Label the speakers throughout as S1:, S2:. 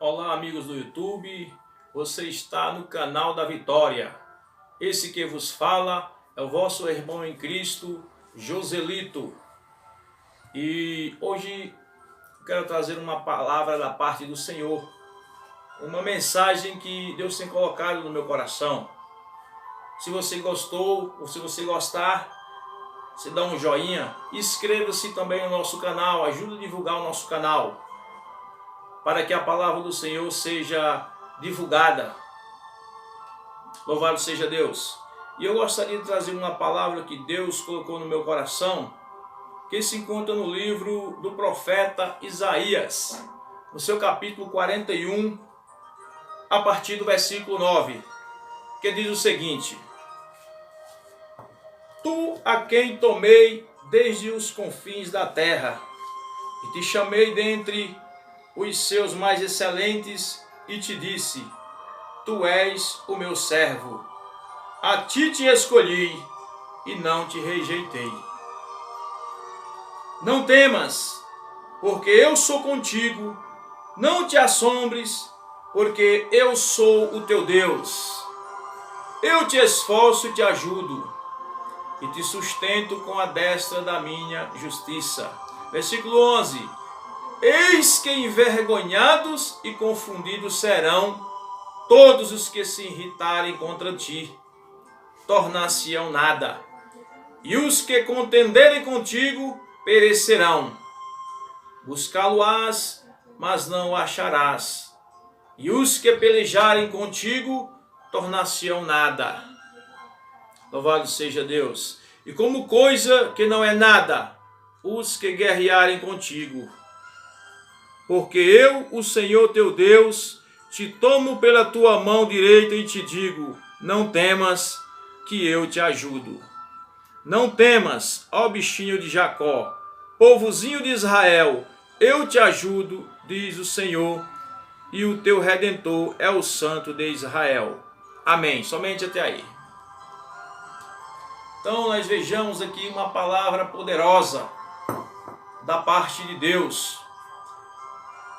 S1: Olá, amigos do YouTube, você está no canal da Vitória. Esse que vos fala é o vosso irmão em Cristo, Joselito. E hoje quero trazer uma palavra da parte do Senhor, uma mensagem que Deus tem colocado no meu coração. Se você gostou ou se você gostar, você dá um joinha, inscreva-se também no nosso canal, ajude a divulgar o nosso canal, para que a palavra do Senhor seja divulgada. Louvado seja Deus. E eu gostaria de trazer uma palavra que Deus colocou no meu coração, que se encontra no livro do profeta Isaías, no seu capítulo 41, a partir do versículo 9, que diz o seguinte: Tu a quem tomei desde os confins da terra, e te chamei dentre os seus mais excelentes, e te disse: Tu és o meu servo, a ti te escolhi, e não te rejeitei. Não temas, porque eu sou contigo, não te assombres, porque eu sou o teu Deus. Eu te esforço e te ajudo, e te sustento com a destra da minha justiça. Versículo 11. Eis que envergonhados e confundidos serão todos os que se irritarem contra ti, tornar-se-ão nada, e os que contenderem contigo perecerão. Buscá-lo-ás, mas não o acharás, e os que pelejarem contigo tornar-se-ão nada. Louvado seja Deus. E como coisa que não é nada, os que guerrearem contigo. Porque eu, o Senhor teu Deus, te tomo pela tua mão direita e te digo: não temas, que eu te ajudo. Não temas, ó bichinho de Jacó, povozinho de Israel, eu te ajudo, diz o Senhor, e o teu Redentor é o Santo de Israel. Amém. Somente até aí. Então nós vejamos aqui uma palavra poderosa da parte de Deus.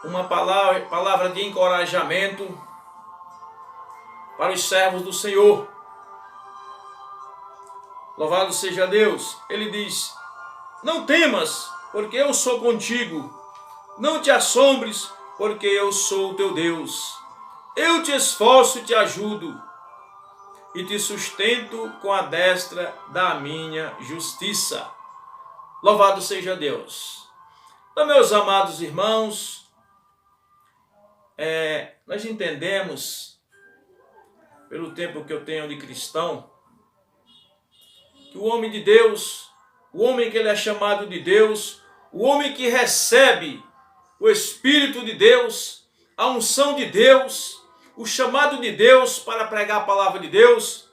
S1: Uma palavra de encorajamento para os servos do Senhor. Louvado seja Deus. Ele diz: não temas, porque eu sou contigo. Não te assombres, porque eu sou o teu Deus. Eu te esforço e te ajudo, e te sustento com a destra da minha justiça. Louvado seja Deus. Então, meus amados irmãos, nós entendemos, pelo tempo que eu tenho de cristão, que o homem de Deus, o homem que ele é chamado de Deus, o homem que recebe o Espírito de Deus, a unção de Deus, o chamado de Deus para pregar a palavra de Deus,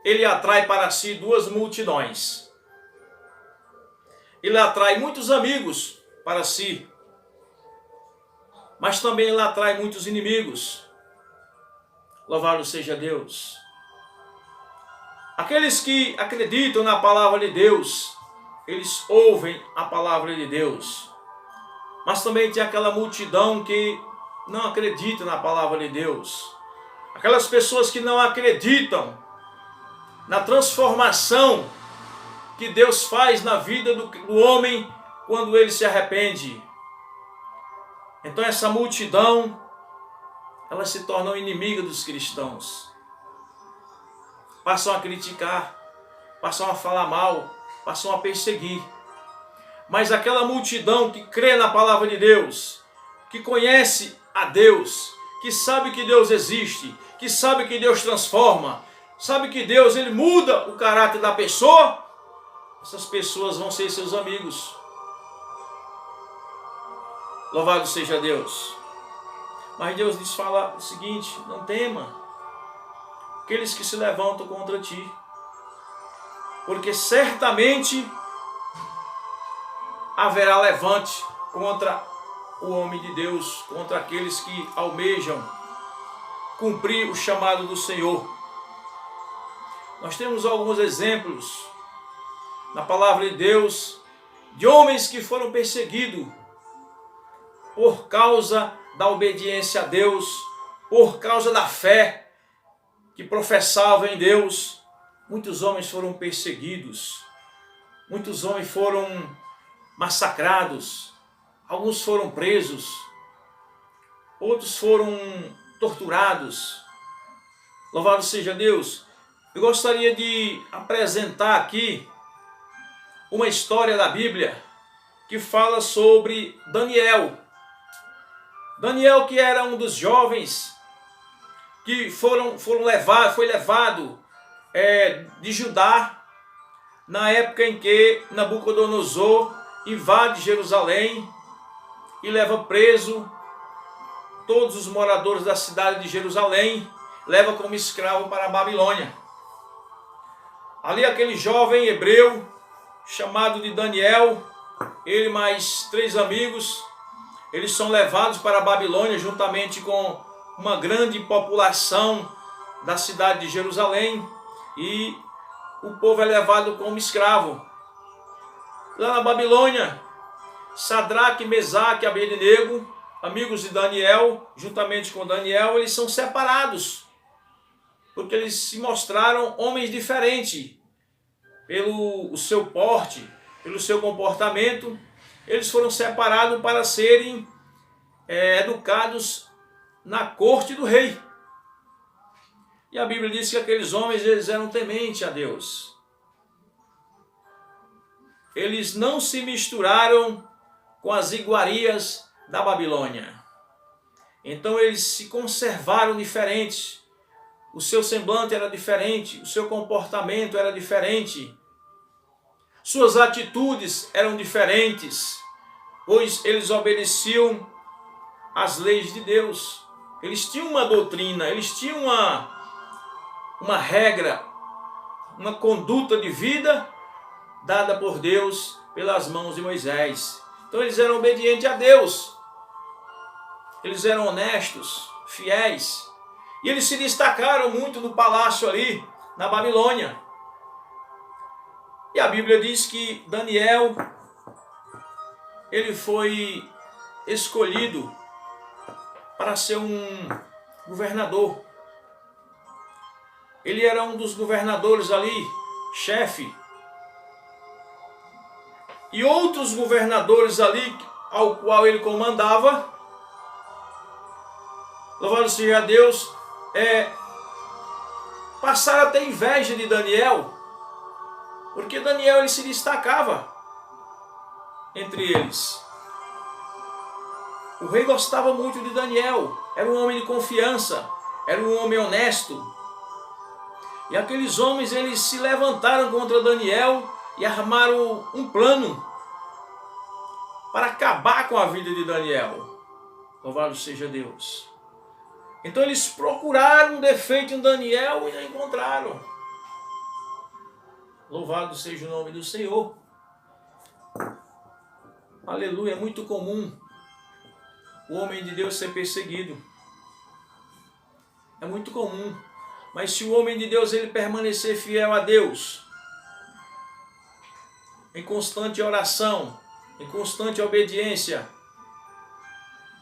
S1: ele atrai para si duas multidões. Ele atrai muitos amigos para si, mas também ele atrai muitos inimigos. Louvado seja Deus. Aqueles que acreditam na palavra de Deus, eles ouvem a palavra de Deus. Mas também tem aquela multidão que não acredita na palavra de Deus. Aquelas pessoas que não acreditam na transformação que Deus faz na vida do homem quando ele se arrepende. Então essa multidão, elas se tornam inimigas dos cristãos. Passam a criticar, passam a falar mal, passam a perseguir. Mas aquela multidão que crê na palavra de Deus, que conhece a Deus, que sabe que Deus existe, que sabe que Deus transforma, sabe que Deus ele muda o caráter da pessoa, essas pessoas vão ser seus amigos. Louvado seja Deus. Mas Deus lhes fala o seguinte: não tema aqueles que se levantam contra ti, porque certamente haverá levante contra o homem de Deus, contra aqueles que almejam cumprir o chamado do Senhor. Nós temos alguns exemplos na palavra de Deus de homens que foram perseguidos por causa da obediência a Deus, por causa da fé que professavam em Deus, muitos homens foram perseguidos, muitos homens foram massacrados, alguns foram presos, outros foram torturados. Louvado seja Deus. Eu gostaria de apresentar aqui uma história da Bíblia que fala sobre Daniel. Daniel, que era um dos jovens que foi levado de Judá na época em que Nabucodonosor invade Jerusalém e leva preso todos os moradores da cidade de Jerusalém, leva como escravo para a Babilônia. Ali aquele jovem hebreu chamado de Daniel, ele mais 3 amigos, eles são levados para a Babilônia juntamente com uma grande população da cidade de Jerusalém, e o povo é levado como escravo. Lá na Babilônia, Sadraque, Mesaque e Abednego, amigos de Daniel, juntamente com Daniel, eles são separados, porque eles se mostraram homens diferentes, pelo seu porte, pelo seu comportamento. Eles foram separados para serem educados na corte do rei. E a Bíblia diz que aqueles homens, eles eram tementes a Deus. Eles não se misturaram com as iguarias da Babilônia. Então eles se conservaram diferentes. O seu semblante era diferente, o seu comportamento era diferente. Suas atitudes eram diferentes, pois eles obedeciam às leis de Deus. Eles tinham uma doutrina, eles tinham uma regra, uma conduta de vida dada por Deus pelas mãos de Moisés. Então eles eram obedientes a Deus. Eles eram honestos, fiéis. E eles se destacaram muito no palácio ali, na Babilônia. E a Bíblia diz que Daniel, ele foi escolhido para ser um governador. Ele era um dos governadores ali, chefe. E outros governadores ali, ao qual ele comandava, louvado seja Deus, passaram a ter inveja de Daniel, porque Daniel ele se destacava entre eles. O rei gostava muito de Daniel, era um homem de confiança, era um homem honesto. E aqueles homens eles se levantaram contra Daniel e armaram um plano para acabar com a vida de Daniel. Louvado seja Deus. Então eles procuraram um defeito em Daniel e não encontraram. Louvado seja o nome do Senhor. Aleluia, é muito comum o homem de Deus ser perseguido. É muito comum. Mas se o homem de Deus ele permanecer fiel a Deus, em constante oração, em constante obediência,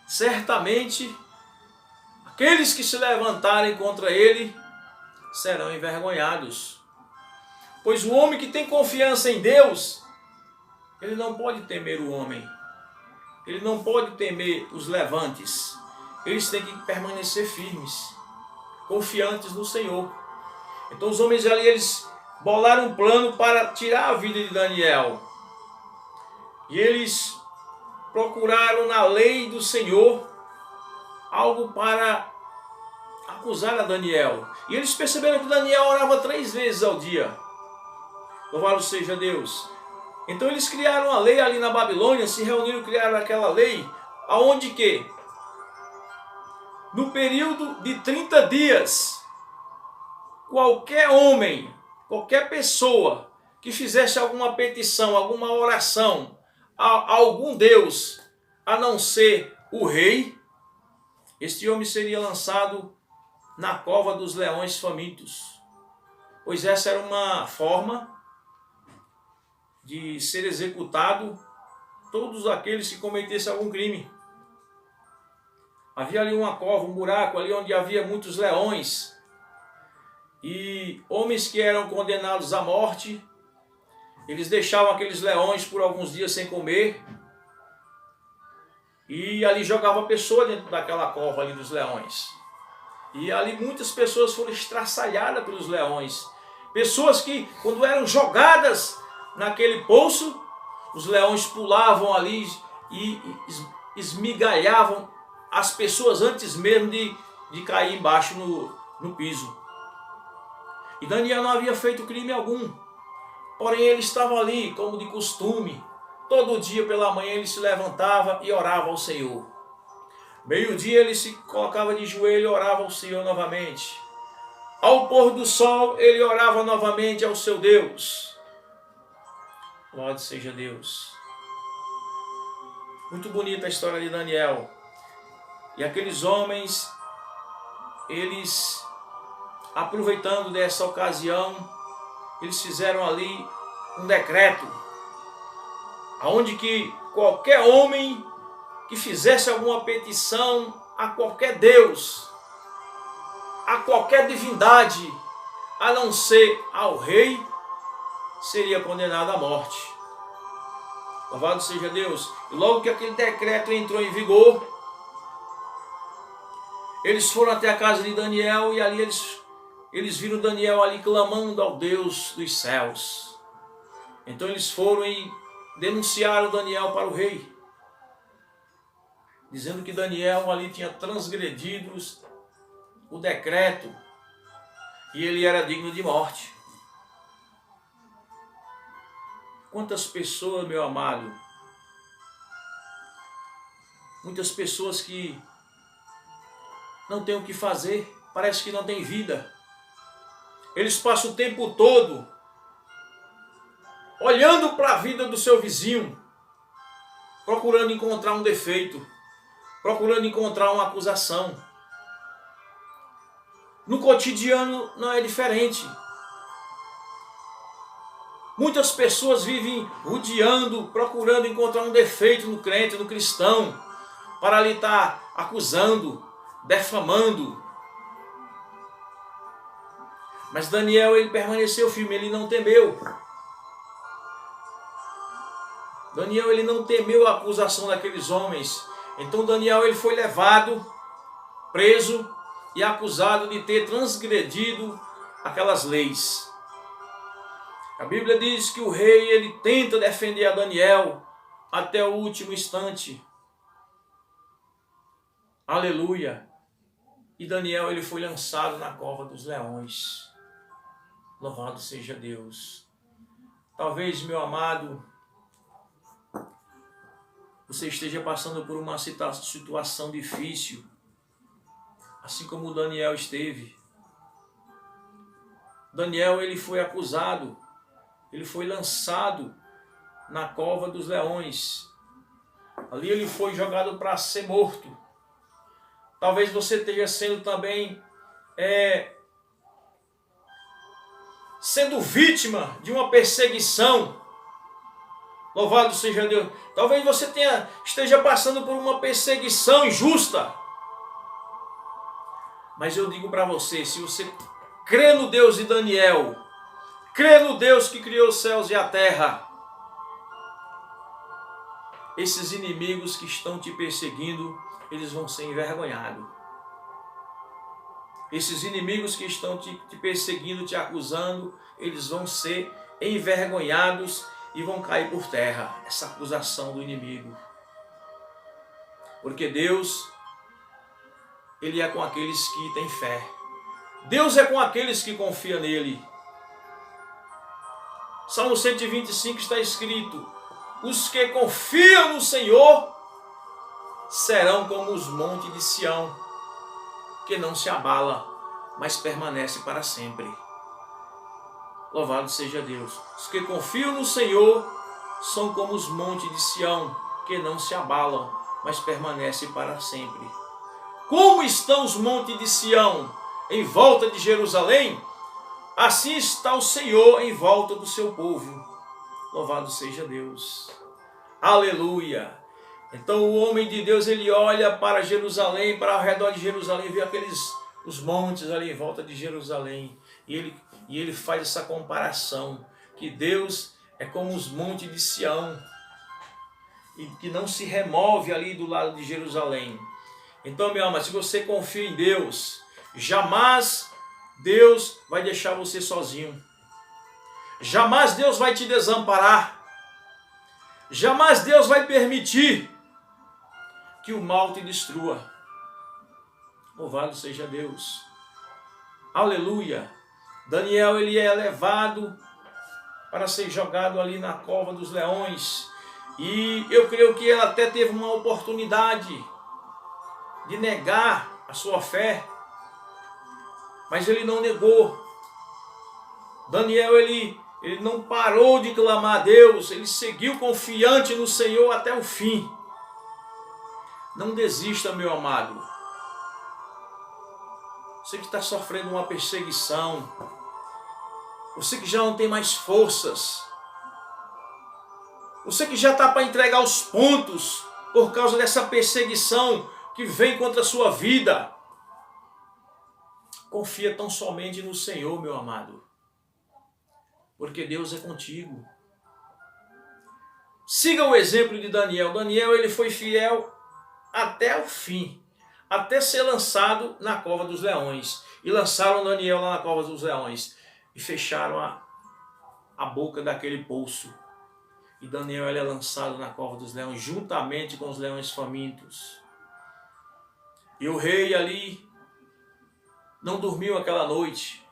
S1: certamente aqueles que se levantarem contra ele serão envergonhados. Pois o homem que tem confiança em Deus, ele não pode temer o homem. Ele não pode temer os levantes. Eles têm que permanecer firmes, confiantes no Senhor. Então os homens ali, eles bolaram um plano para tirar a vida de Daniel. E eles procuraram na lei do Senhor algo para acusar a Daniel. E eles perceberam que Daniel orava 3 vezes ao dia. Louvado seja Deus. Então eles criaram a lei ali na Babilônia, se reuniram e criaram aquela lei, aonde que no período de 30 dias, qualquer homem, qualquer pessoa que fizesse alguma petição, alguma oração a algum Deus, a não ser o rei, este homem seria lançado na cova dos leões famintos. Pois essa era uma forma de ser executado todos aqueles que cometessem algum crime. Havia ali uma cova, um buraco ali onde havia muitos leões. E homens que eram condenados à morte, eles deixavam aqueles leões por alguns dias sem comer. E ali jogava a pessoa dentro daquela cova ali dos leões. E ali muitas pessoas foram estraçalhadas pelos leões. Pessoas que, quando eram jogadas naquele poço, os leões pulavam ali e esmigalhavam as pessoas antes mesmo de cair embaixo no piso. E Daniel não havia feito crime algum. Porém ele estava ali, como de costume. Todo dia pela manhã ele se levantava e orava ao Senhor. Meio-dia ele se colocava de joelho e orava ao Senhor novamente. Ao pôr do sol ele orava novamente ao seu Deus. Louvado seja Deus. Muito bonita a história de Daniel. E aqueles homens, eles, aproveitando dessa ocasião, eles fizeram ali um decreto, onde que qualquer homem que fizesse alguma petição a qualquer Deus, a qualquer divindade, a não ser ao rei, seria condenado à morte. Louvado seja Deus. E logo que aquele decreto entrou em vigor, eles foram até a casa de Daniel e ali eles viram Daniel ali clamando ao Deus dos céus. Então eles foram e denunciaram Daniel para o rei, dizendo que Daniel ali tinha transgredido o decreto e ele era digno de morte. Quantas pessoas, meu amado, muitas pessoas que não têm o que fazer, parece que não têm vida. Eles passam o tempo todo olhando para a vida do seu vizinho, procurando encontrar um defeito, procurando encontrar uma acusação. No cotidiano não é diferente. Muitas pessoas vivem rodeando, procurando encontrar um defeito no crente, no cristão, para ali estar acusando, defamando. Mas Daniel, ele permaneceu firme, ele não temeu. Daniel, ele não temeu a acusação daqueles homens. Então Daniel, ele foi levado, preso e acusado de ter transgredido aquelas leis. A Bíblia diz que o rei, ele tenta defender a Daniel até o último instante. Aleluia! E Daniel, ele foi lançado na cova dos leões. Louvado seja Deus. Talvez, meu amado, você esteja passando por uma situação difícil, assim como Daniel esteve. Daniel, ele foi acusado, ele foi lançado na cova dos leões. Ali ele foi jogado para ser morto. Talvez você esteja sendo também sendo vítima de uma perseguição. Louvado seja Deus. Talvez você esteja passando por uma perseguição injusta. Mas eu digo para você, se você crê no Deus de Daniel, crê no Deus que criou os céus e a terra, esses inimigos que estão te perseguindo, eles vão ser envergonhados. Esses inimigos que estão te perseguindo, te acusando, eles vão ser envergonhados e vão cair por terra, essa acusação do inimigo. Porque Deus, Ele é com aqueles que têm fé. Deus é com aqueles que confiam nele. Salmo 125 está escrito: os que confiam no Senhor serão como os montes de Sião, que não se abala, mas permanece para sempre. Louvado seja Deus. Os que confiam no Senhor são como os montes de Sião, que não se abalam, mas permanecem para sempre. Como estão os montes de Sião em volta de Jerusalém, assim está o Senhor em volta do seu povo. Louvado seja Deus. Aleluia. Então o homem de Deus, ele olha para Jerusalém, para ao redor de Jerusalém, vê os montes ali em volta de Jerusalém. E ele faz essa comparação, que Deus é como os montes de Sião, e que não se remove ali do lado de Jerusalém. Então, meu amado, se você confia em Deus, jamais Deus vai deixar você sozinho. Jamais Deus vai te desamparar. Jamais Deus vai permitir que o mal te destrua. Louvado seja Deus. Aleluia. Daniel, ele é levado para ser jogado ali na cova dos leões. E eu creio que ele até teve uma oportunidade de negar a sua fé, mas ele não negou. Daniel, ele não parou de clamar a Deus, ele seguiu confiante no Senhor até o fim. Não desista, meu amado. Você que está sofrendo uma perseguição, você que já não tem mais forças, você que já está para entregar os pontos por causa dessa perseguição que vem contra a sua vida, confia tão somente no Senhor, meu amado, porque Deus é contigo. Siga o exemplo de Daniel. Daniel, ele foi fiel até o fim, até ser lançado na cova dos leões. E lançaram Daniel lá na cova dos leões e fecharam a boca daquele poço. E Daniel, ele é lançado na cova dos leões, juntamente com os leões famintos. E o rei ali não dormiu aquela noite.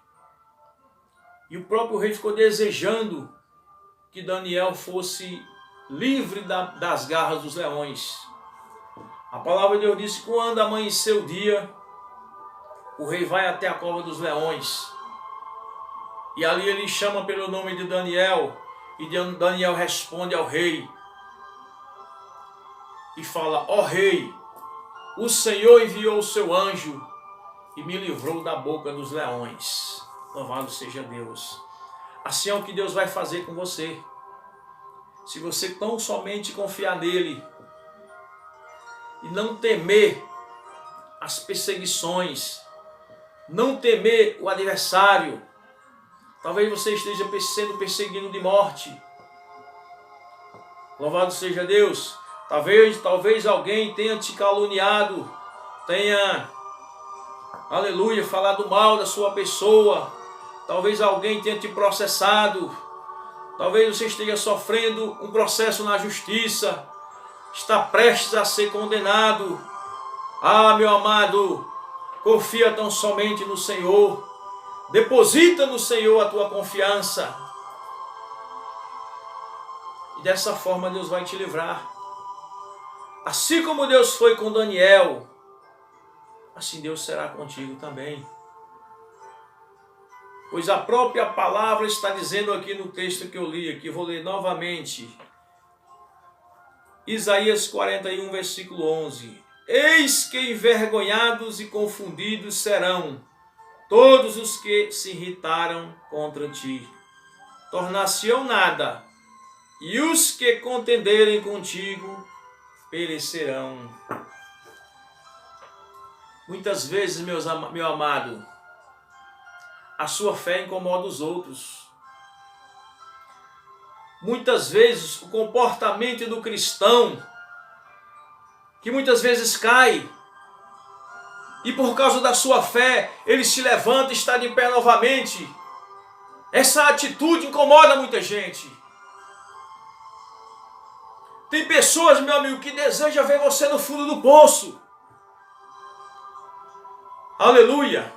S1: E o próprio rei ficou desejando que Daniel fosse livre das garras dos leões. A palavra de Deus diz que quando amanheceu o dia, o rei vai até a cova dos leões. E ali ele chama pelo nome de Daniel. E Daniel responde ao rei. E fala: ó rei, o Senhor enviou o seu anjo e me livrou da boca dos leões. Louvado seja Deus. Assim é o que Deus vai fazer com você. Se você tão somente confiar nele e não temer as perseguições, não temer o adversário. Talvez você esteja sendo perseguido de morte. Louvado seja Deus. Talvez alguém tenha te caluniado, tenha, aleluia, falado mal da sua pessoa. Talvez alguém tenha te processado. Talvez você esteja sofrendo um processo na justiça. Está prestes a ser condenado. Ah, meu amado, confia tão somente no Senhor. Deposita no Senhor a tua confiança. E dessa forma Deus vai te livrar. Assim como Deus foi com Daniel, assim Deus será contigo também. Pois a própria palavra está dizendo aqui no texto que eu li aqui, vou ler novamente. Isaías 41, versículo 11. Eis que envergonhados e confundidos serão todos os que se irritaram contra ti. Tornar-se-ão nada, e os que contenderem contigo perecerão. Muitas vezes, meu amado, a sua fé incomoda os outros. Muitas vezes o comportamento do cristão, que muitas vezes cai, e por causa da sua fé, ele se levanta e está de pé novamente. Essa atitude incomoda muita gente. Tem pessoas, meu amigo, que desejam ver você no fundo do poço. Aleluia.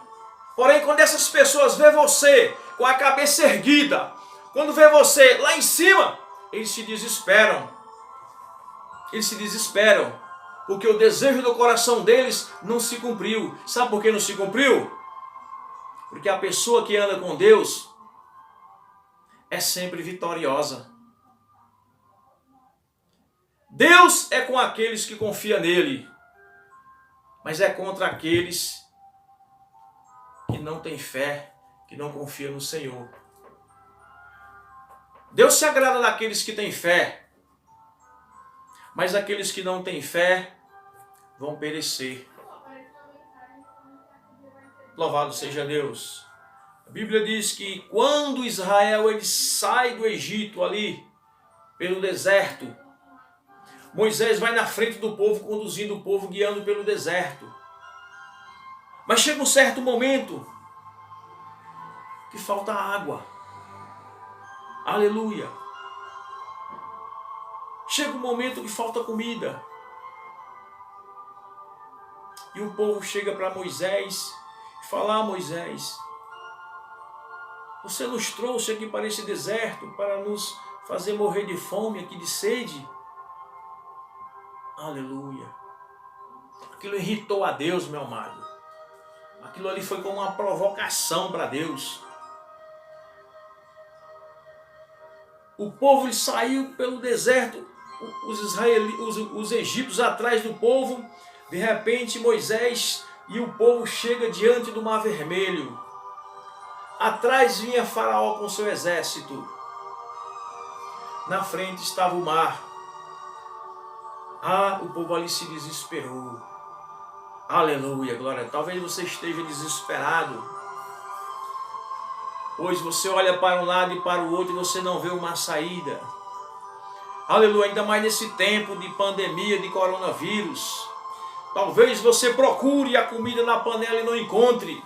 S1: Porém, quando essas pessoas vê você com a cabeça erguida, quando vê você lá em cima, eles se desesperam. Eles se desesperam, porque o desejo do coração deles não se cumpriu. Sabe por que não se cumpriu? Porque a pessoa que anda com Deus é sempre vitoriosa. Deus é com aqueles que confiam nele, mas é contra aqueles que não têm fé, que não confiam no Senhor. Deus se agrada daqueles que têm fé. Mas aqueles que não têm fé vão perecer. Louvado seja Deus. A Bíblia diz que quando Israel ele sai do Egito ali, pelo deserto, Moisés vai na frente do povo, conduzindo o povo, guiando pelo deserto. Mas chega um certo momento que falta água. Aleluia. Chega um momento que falta comida. E o povo chega para Moisés e fala: Moisés, você nos trouxe aqui para esse deserto para nos fazer morrer de fome, aqui de sede. Aleluia. Aquilo irritou a Deus, meu amado. Aquilo ali foi como uma provocação para Deus. O povo saiu pelo deserto, os egípcios atrás do povo. De repente Moisés e o povo chegam diante do Mar Vermelho. Atrás vinha Faraó com seu exército. Na frente estava o mar. O povo ali se desesperou. Aleluia, glória. Talvez você esteja desesperado, pois você olha para um lado e para o outro e você não vê uma saída. Aleluia, ainda mais nesse tempo de pandemia, de coronavírus. Talvez você procure a comida na panela e não encontre.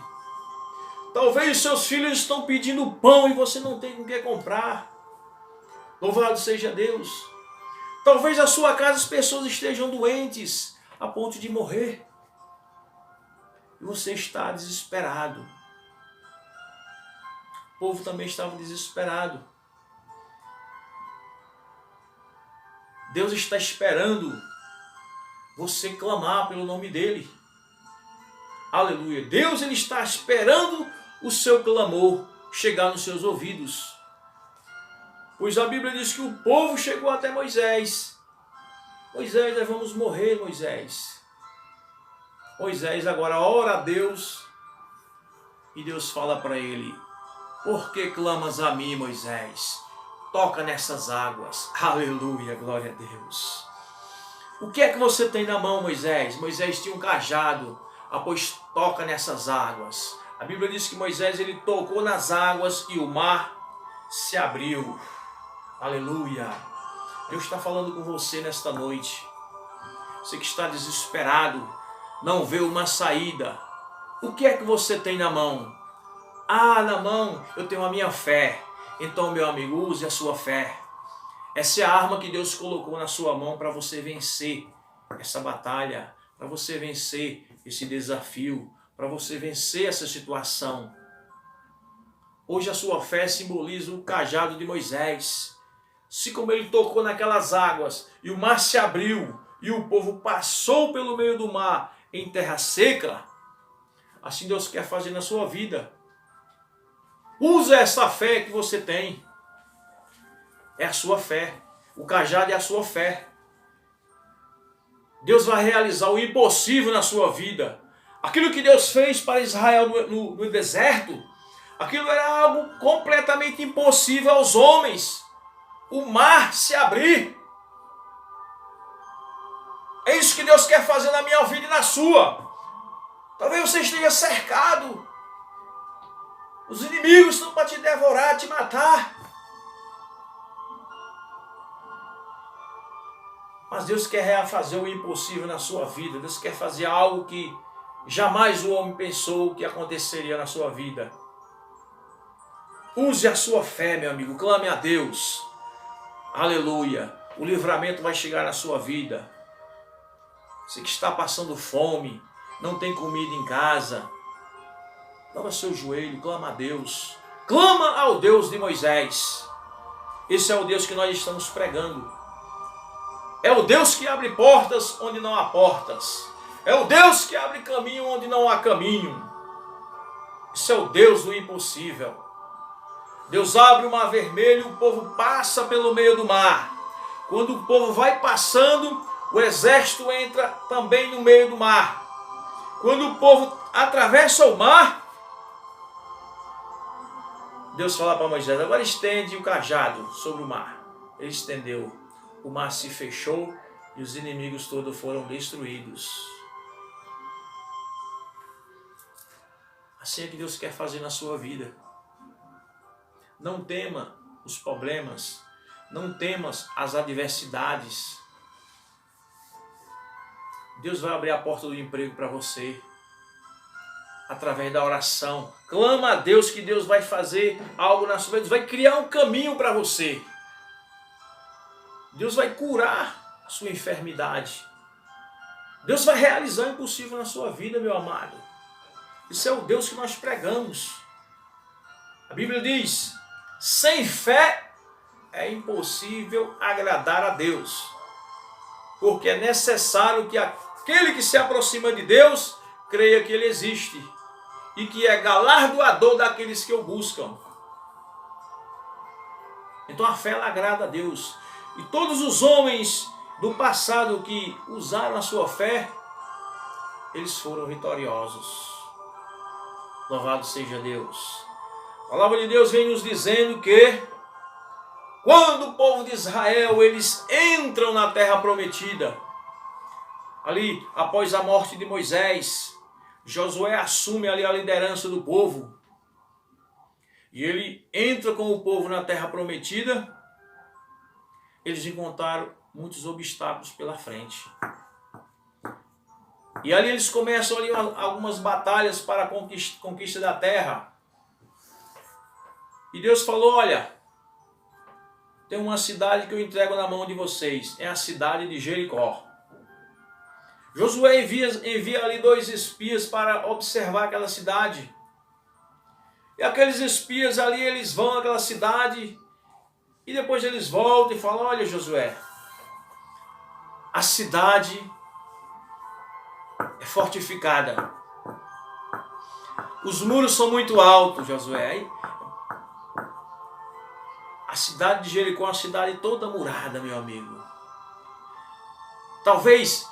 S1: Talvez os seus filhos estão pedindo pão e você não tem com que comprar. Louvado seja Deus. Talvez na sua casa as pessoas estejam doentes a ponto de morrer. E você está desesperado. O povo também estava desesperado. Deus está esperando você clamar pelo nome dele. Aleluia. Deus ele está esperando o seu clamor chegar nos seus ouvidos. Pois a Bíblia diz que o povo chegou até Moisés. Moisés, nós vamos morrer, Moisés. Moisés agora ora a Deus. E Deus fala para ele: por que clamas a mim, Moisés? Toca nessas águas. Aleluia, glória a Deus. O que é que você tem na mão, Moisés? Moisés tinha um cajado. Pois toca nessas águas. A Bíblia diz que Moisés ele tocou nas águas e o mar se abriu. Aleluia. Deus está falando com você nesta noite. Você que está desesperado, não vê uma saída. O que é que você tem na mão? Na mão eu tenho a minha fé. Então, meu amigo, use a sua fé. Essa é a arma que Deus colocou na sua mão para você vencer essa batalha, para você vencer esse desafio, para você vencer essa situação. Hoje a sua fé simboliza o cajado de Moisés. Assim como ele tocou naquelas águas e o mar se abriu e o povo passou pelo meio do mar em terra seca, assim Deus quer fazer na sua vida. Use essa fé que você tem. É a sua fé. O cajado é a sua fé. Deus vai realizar o impossível na sua vida. Aquilo que Deus fez para Israel no deserto, aquilo era algo completamente impossível aos homens. O mar se abrir. É isso que Deus quer fazer na minha vida e na sua. Talvez você esteja cercado. Os inimigos estão para te devorar, te matar. Mas Deus quer fazer o impossível na sua vida. Deus quer fazer algo que jamais o homem pensou que aconteceria na sua vida. Use a sua fé, meu amigo. Clame a Deus. Aleluia. O livramento vai chegar na sua vida. Você que está passando fome, não tem comida em casa, dobra seu joelho, clama a Deus. Clama ao Deus de Moisés. Esse é o Deus que nós estamos pregando. É o Deus que abre portas onde não há portas. É o Deus que abre caminho onde não há caminho. Esse é o Deus do impossível. Deus abre o mar vermelho, o povo passa pelo meio do mar. Quando o povo vai passando, o exército entra também no meio do mar. Quando o povo atravessa o mar, Deus fala para Moisés: agora estende o cajado sobre o mar. Ele estendeu. O mar se fechou e os inimigos todos foram destruídos. Assim é que Deus quer fazer na sua vida. Não tema os problemas, não temas as adversidades. Deus vai abrir a porta do emprego para você, através da oração. Clama a Deus que Deus vai fazer algo na sua vida, vai criar um caminho para você. Deus vai curar a sua enfermidade. Deus vai realizar o impossível na sua vida, meu amado. Isso é o Deus que nós pregamos. A Bíblia diz: sem fé é impossível agradar a Deus, porque é necessário que aquele que se aproxima de Deus creia que Ele existe e que é galardoador daqueles que o buscam. Então a fé ela agrada a Deus. E todos os homens do passado que usaram a sua fé, eles foram vitoriosos. Louvado seja Deus. A palavra de Deus vem nos dizendo que quando o povo de Israel eles entram na terra prometida, ali após a morte de Moisés, Josué assume ali a liderança do povo. E ele entra com o povo na terra prometida. Eles encontraram muitos obstáculos pela frente. E ali eles começam ali algumas batalhas para a conquista da terra. E Deus falou: olha, tem uma cidade que eu entrego na mão de vocês. É a cidade de Jericó. Josué envia ali 2 espias para observar aquela cidade. E aqueles espias ali, eles vão naquela cidade. E depois eles voltam e falam: olha, Josué, a cidade é fortificada. Os muros são muito altos, Josué. A cidade de Jericó é uma cidade toda murada, meu amigo. Talvez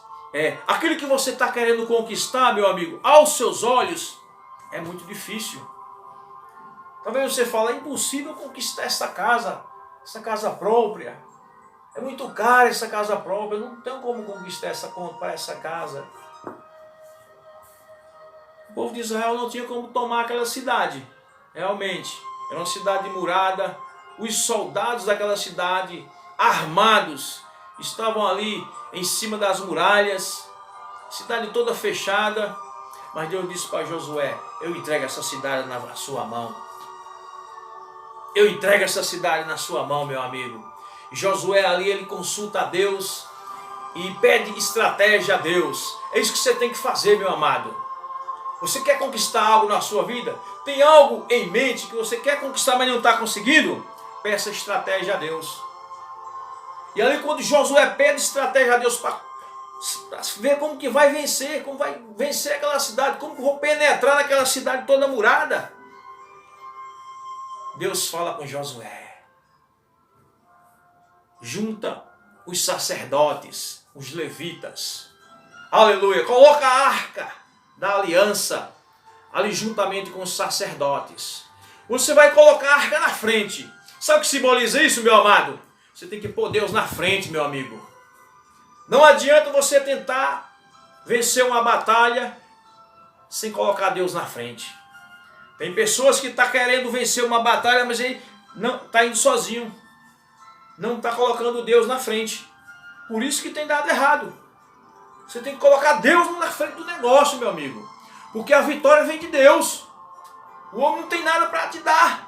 S1: aquilo que você está querendo conquistar, meu amigo, aos seus olhos, é muito difícil. Talvez você fale: é impossível conquistar essa casa própria. É muito cara essa casa própria, eu não tenho como conquistar comprar essa casa. O povo de Israel não tinha como tomar aquela cidade. Realmente, era uma cidade murada. Os soldados daquela cidade, armados, estavam ali em cima das muralhas. Cidade toda fechada. Mas Deus disse para Josué: eu entrego essa cidade na sua mão. Eu entrego essa cidade na sua mão, meu amigo. Josué ali, ele consulta a Deus e pede estratégia a Deus. É isso que você tem que fazer, meu amado. Você quer conquistar algo na sua vida? Tem algo em mente que você quer conquistar, mas não está conseguindo? Peça estratégia a Deus. E ali quando Josué pede estratégia a Deus para ver como que vai vencer, como vai vencer aquela cidade, como que vou penetrar naquela cidade toda murada, Deus fala com Josué: junta os sacerdotes, os levitas, aleluia, coloca a arca da aliança ali juntamente com os sacerdotes. Você vai colocar a arca na frente. Sabe o que simboliza isso, meu amado? Você tem que pôr Deus na frente, meu amigo. Não adianta você tentar vencer uma batalha sem colocar Deus na frente. Tem pessoas que estão querendo vencer uma batalha, mas ele não está indo sozinho. Não está colocando Deus na frente. Por isso que tem dado errado. Você tem que colocar Deus na frente do negócio, meu amigo. Porque a vitória vem de Deus. O homem não tem nada para te dar.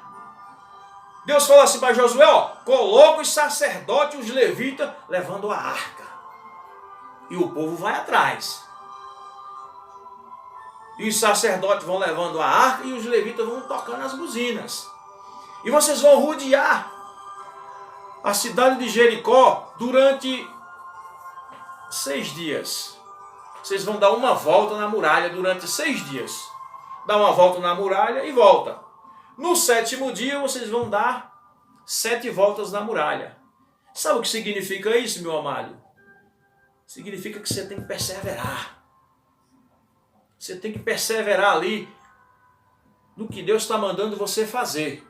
S1: Deus falou assim para Josué: ó, coloca os sacerdotes e os levitas levando a arca. E o povo vai atrás. E os sacerdotes vão levando a arca e os levitas vão tocando as buzinas. E vocês vão rodear a cidade de Jericó durante 6 dias. Vocês vão dar uma volta na muralha durante 6 dias. Dá uma volta na muralha e volta. No 7º dia vocês vão dar 7 voltas na muralha. Sabe o que significa isso, meu amado? Significa que você tem que perseverar. Você tem que perseverar ali no que Deus está mandando você fazer.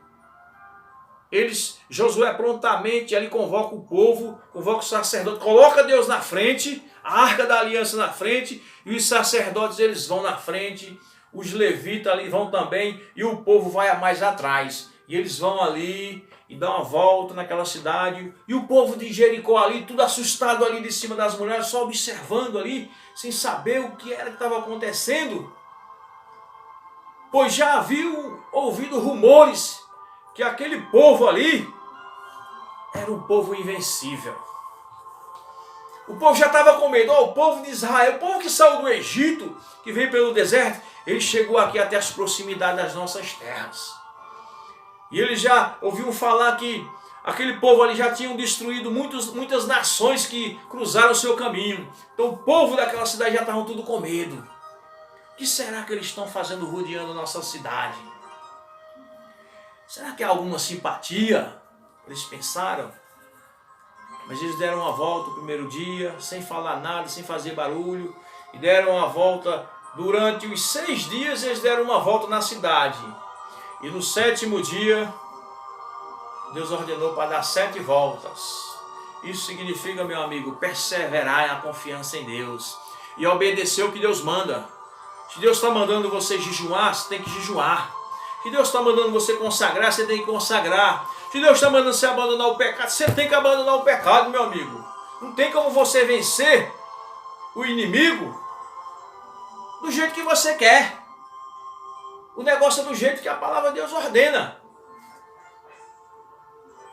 S1: Josué prontamente ali convoca o povo, convoca o sacerdote, coloca Deus na frente, a arca da aliança na frente, e os sacerdotes eles vão na frente, os levitas ali vão também, e o povo vai mais atrás. E eles vão ali e dão uma volta naquela cidade, e o povo de Jericó ali, tudo assustado ali de cima das muralhas, só observando ali, sem saber o que era que estava acontecendo, pois já haviam ouvido rumores que aquele povo ali era um povo invencível. O povo já estava com medo. O povo de Israel, o povo que saiu do Egito, que veio pelo deserto, ele chegou aqui até as proximidades das nossas terras. E eles já ouviam falar que aquele povo ali já tinham destruído muitas nações que cruzaram o seu caminho. Então o povo daquela cidade já estavam tudo com medo. O que será que eles estão fazendo rodeando nossa cidade? Será que há alguma simpatia? Eles pensaram. Mas eles deram uma volta o primeiro dia, sem falar nada, sem fazer barulho. E deram uma volta durante os 6 dias, eles deram uma volta na cidade. E no 7º dia, Deus ordenou para dar 7 voltas. Isso significa, meu amigo, perseverar na confiança em Deus. E obedecer o que Deus manda. Se Deus está mandando você jejuar, você tem que jejuar. Se Deus está mandando você consagrar, você tem que consagrar. Se Deus está mandando você abandonar o pecado, você tem que abandonar o pecado, meu amigo. Não tem como você vencer o inimigo do jeito que você quer. O negócio é do jeito que a palavra de Deus ordena.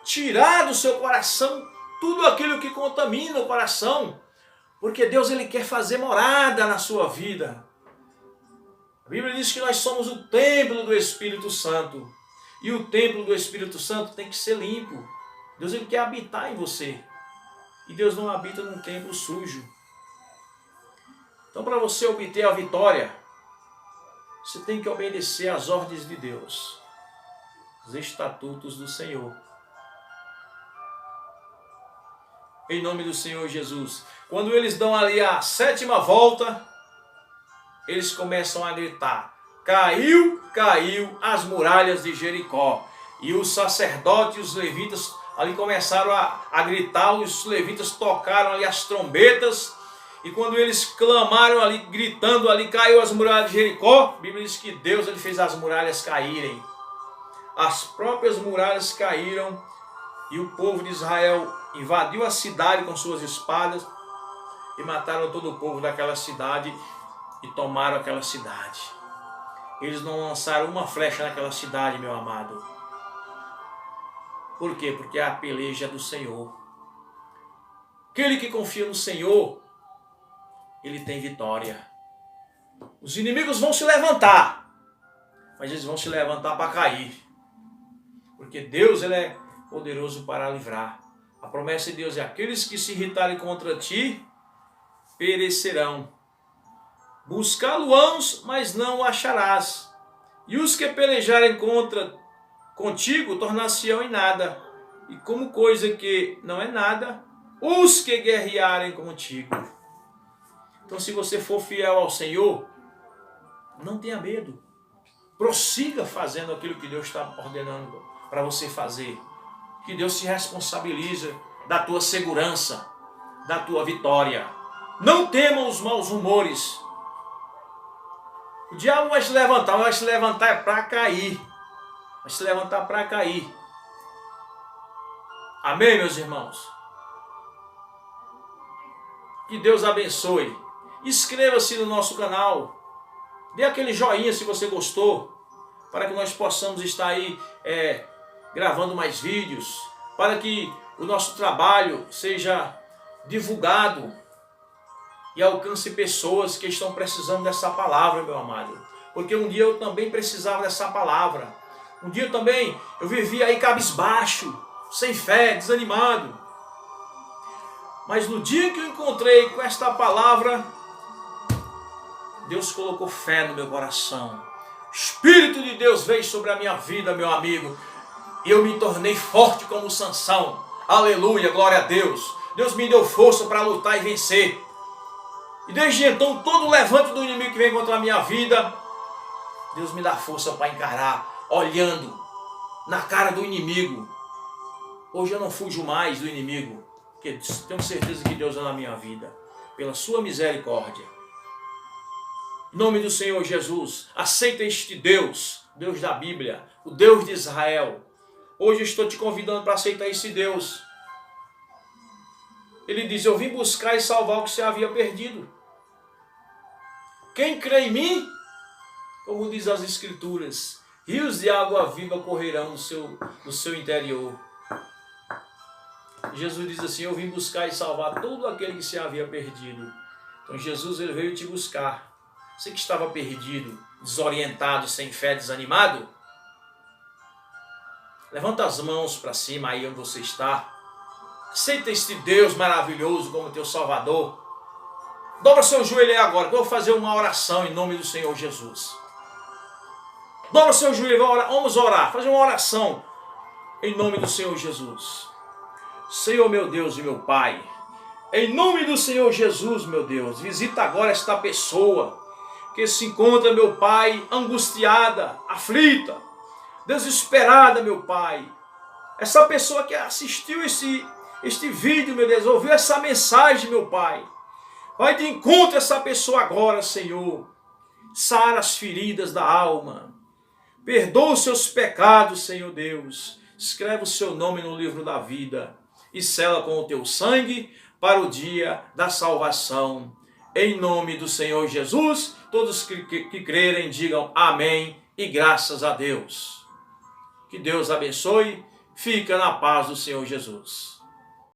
S1: Tirar do seu coração tudo aquilo que contamina o coração. Porque Deus ele quer fazer morada na sua vida. A Bíblia diz que nós somos o templo do Espírito Santo. E o templo do Espírito Santo tem que ser limpo. Deus ele quer habitar em você. E Deus não habita num templo sujo. Então, para você obter a vitória, você tem que obedecer às ordens de Deus, os estatutos do Senhor. Em nome do Senhor Jesus. Quando eles dão ali a 7ª volta, eles começam a gritar: caiu, caiu as muralhas de Jericó. E os sacerdotes e os levitas ali começaram a gritar, os levitas tocaram ali as trombetas. E quando eles clamaram ali, gritando ali, caiu as muralhas de Jericó, a Bíblia diz que Deus ele fez as muralhas caírem. As próprias muralhas caíram e o povo de Israel invadiu a cidade com suas espadas e mataram todo o povo daquela cidade e tomaram aquela cidade. Eles não lançaram uma flecha naquela cidade, meu amado. Por quê? Porque a peleja é do Senhor. Aquele que confia no Senhor, ele tem vitória. Os inimigos vão se levantar, mas eles vão se levantar para cair. Porque Deus ele é poderoso para livrar. A promessa de Deus é: aqueles que se irritarem contra ti, perecerão. Buscá-lo-ãos, mas não o acharás. E os que pelejarem contigo, tornar-se-ão em nada. E como coisa que não é nada, os que guerrearem contigo. Então, se você for fiel ao Senhor, não tenha medo. Prossiga fazendo aquilo que Deus está ordenando para você fazer. Que Deus se responsabiliza da tua segurança, da tua vitória. Não temam os maus rumores. O diabo vai se levantar, mas vai se levantar para cair. Vai se levantar para cair. Amém, meus irmãos? Que Deus abençoe. Inscreva-se no nosso canal. Dê aquele joinha se você gostou. Para que nós possamos estar aí gravando mais vídeos. Para que o nosso trabalho seja divulgado e alcance pessoas que estão precisando dessa palavra, meu amado. Porque um dia eu também precisava dessa palavra. Um dia também eu vivia aí cabisbaixo, sem fé, desanimado. Mas no dia que eu encontrei com esta palavra, Deus colocou fé no meu coração. O Espírito de Deus veio sobre a minha vida, meu amigo. E eu me tornei forte como Sansão. Aleluia, glória a Deus. Deus me deu força para lutar e vencer. E desde então, todo levante do inimigo que vem contra a minha vida, Deus me dá força para encarar, olhando na cara do inimigo Hoje eu não fujo mais do inimigo, porque tenho certeza que Deus é na minha vida, pela sua misericórdia. Em nome do Senhor Jesus, aceita este Deus, Deus da Bíblia, o Deus de Israel. Hoje eu estou te convidando para aceitar esse Deus. Ele diz, eu vim buscar e salvar o que você havia perdido. Quem crê em mim, como diz as Escrituras, rios de água viva correrão no seu interior. Jesus diz assim, eu vim buscar e salvar todo aquele que se havia perdido. Então Jesus ele veio te buscar. Você que estava perdido, desorientado, sem fé, desanimado, levanta as mãos para cima aí onde você está. Aceita este Deus maravilhoso como teu Salvador. Dobra seu joelho aí agora, que eu vou fazer uma oração em nome do Senhor Jesus. Dobra seu joelho, vamos orar, fazer uma oração em nome do Senhor Jesus. Senhor meu Deus e meu Pai, em nome do Senhor Jesus, meu Deus, visita agora esta pessoa que se encontra, meu Pai, angustiada, aflita, desesperada, meu Pai. Essa pessoa que assistiu este vídeo, meu Deus, ouviu essa mensagem, meu Pai. Vai de encontro a essa pessoa agora, Senhor. Sara as feridas da alma. Perdoa os seus pecados, Senhor Deus. Escreve o seu nome no livro da vida e sela com o teu sangue para o dia da salvação. Em nome do Senhor Jesus, todos que crerem digam amém e graças a Deus. Que Deus abençoe. Fica na paz do Senhor Jesus.